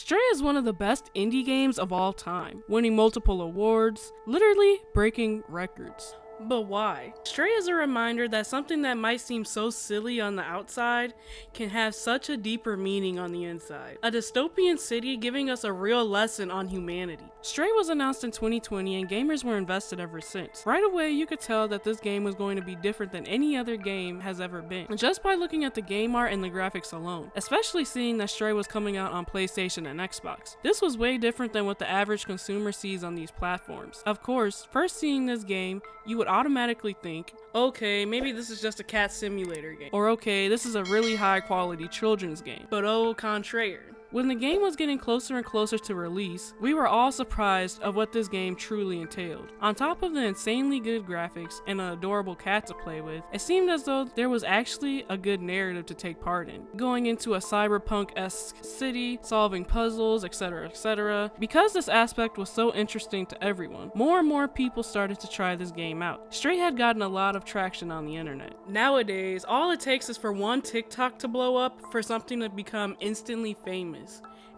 Stray is one of the best indie games of all time, winning multiple awards, literally breaking records. But why? Stray is a reminder that something that might seem so silly on the outside can have such a deeper meaning on the inside. A dystopian city giving us a real lesson on humanity. Stray was announced in 2020 and gamers were invested ever since. Right away you could tell that this game was going to be different than any other game has ever been, just by looking at the game art and the graphics alone, especially seeing that Stray was coming out on PlayStation and Xbox. This was way different than what the average consumer sees on these platforms. Of course, first seeing this game, you would automatically think, okay, maybe this is just a cat simulator game, or okay, this is a really high quality children's game. But au contraire. When the game was getting closer and closer to release, we were all surprised of what this game truly entailed. On top of the insanely good graphics and an adorable cat to play with, it seemed as though there was actually a good narrative to take part in. Going into a cyberpunk-esque city, solving puzzles, etc, etc. Because this aspect was so interesting to everyone, more and more people started to try this game out. Stray had gotten a lot of traction on the internet. Nowadays, all it takes is for one TikTok to blow up for something to become instantly famous.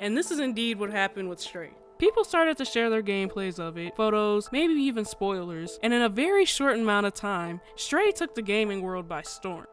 And this is indeed what happened with Stray. People started to share their gameplays of it, photos, maybe even spoilers, and in a very short amount of time, Stray took the gaming world by storm.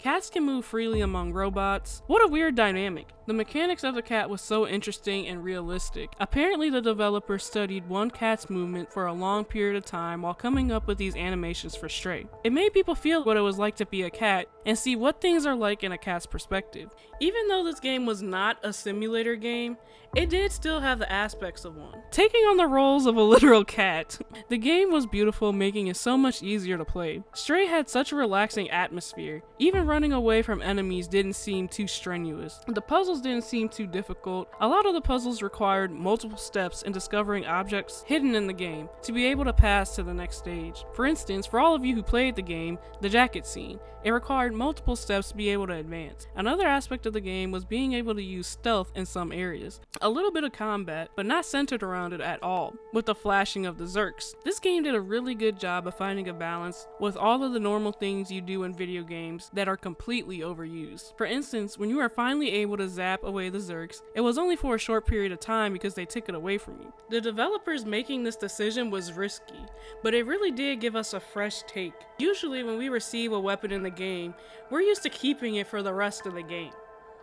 Cats can move freely among robots. What a weird dynamic. The mechanics of the cat was so interesting and realistic. Apparently the developers studied one cat's movement for a long period of time while coming up with these animations for Stray. It made people feel what it was like to be a cat and see what things are like in a cat's perspective. Even though this game was not a simulator game, it did still have the aspects of one. Taking on the roles of a literal cat, the game was beautiful, making it so much easier to play. Stray had such a relaxing atmosphere. Even running away from enemies didn't seem too strenuous. The puzzles didn't seem too difficult. A lot of the puzzles required multiple steps in discovering objects hidden in the game to be able to pass to the next stage. For instance, for all of you who played the game, the jacket scene, it required multiple steps to be able to advance. Another aspect of the game was being able to use stealth in some areas. A little bit of combat, but not centered around it at all, with the flashing of the Zerks. This game did a really good job of finding a balance with all of the normal things you do in video games that are completely overused. For instance, when you are finally able to zap away the Zerks, it was only for a short period of time because they took it away from you. The developers making this decision was risky, but it really did give us a fresh take. Usually when we receive a weapon in the game, we're used to keeping it for the rest of the game.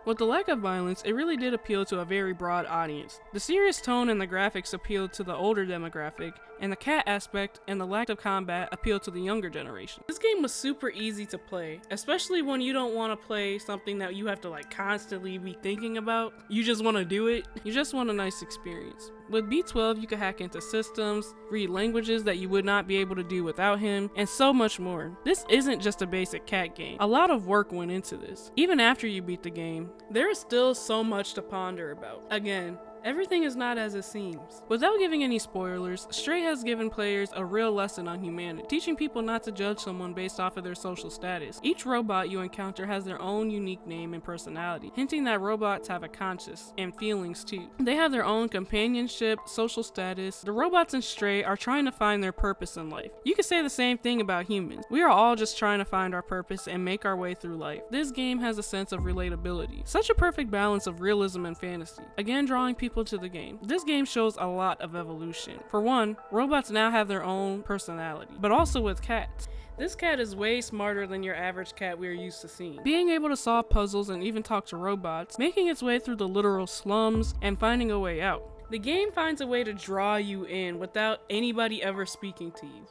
With the lack of violence, it really did appeal to a very broad audience. The serious tone and the graphics appealed to the older demographic, and the cat aspect and the lack of combat appealed to the younger generation. This game was super easy to play, especially when you don't want to play something that you have to constantly be thinking about. You just want to do it. You just want a nice experience. With B12, you could hack into systems, read languages that you would not be able to do without him, and so much more. This isn't just a basic cat game. A lot of work went into this. Even after you beat the game, there is still so much to ponder about. Again, everything is not as it seems. Without giving any spoilers, Stray has given players a real lesson on humanity, teaching people not to judge someone based off of their social status. Each robot you encounter has their own unique name and personality, hinting that robots have a conscience and feelings too. They have their own companionship, social status. The robots in Stray are trying to find their purpose in life. You could say the same thing about humans. We are all just trying to find our purpose and make our way through life. This game has a sense of relatability. Such a perfect balance of realism and fantasy. Again, drawing people to the game. This game shows a lot of evolution. For one, robots now have their own personality, but also with cats. This cat is way smarter than your average cat we are used to seeing. Being able to solve puzzles and even talk to robots, making its way through the literal slums, and finding a way out. The game finds a way to draw you in without anybody ever speaking to you.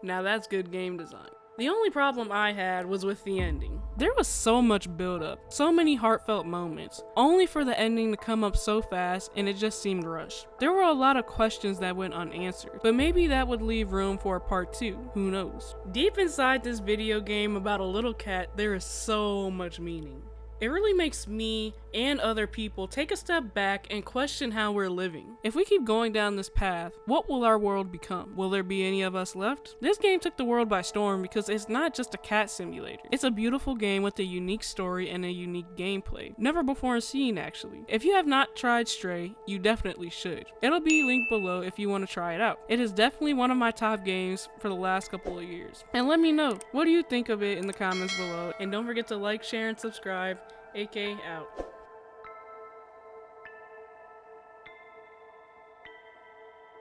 Now that's good game design. The only problem I had was with the ending. There was so much build-up, so many heartfelt moments, only for the ending to come up so fast and it just seemed rushed. There were a lot of questions that went unanswered, but maybe that would leave room for a part 2, who knows. Deep inside this video game about a little cat, there is so much meaning. It really makes me and other people take a step back and question how we're living. If we keep going down this path, what will our world become? Will there be any of us left? This game took the world by storm because it's not just a cat simulator. It's a beautiful game with a unique story and a unique gameplay. Never before seen, actually. If you have not tried Stray, you definitely should. It'll be linked below if you want to try it out. It is definitely one of my top games for the last couple of years. And let me know, what do you think of it in the comments below? And don't forget to like, share, and subscribe. AK out.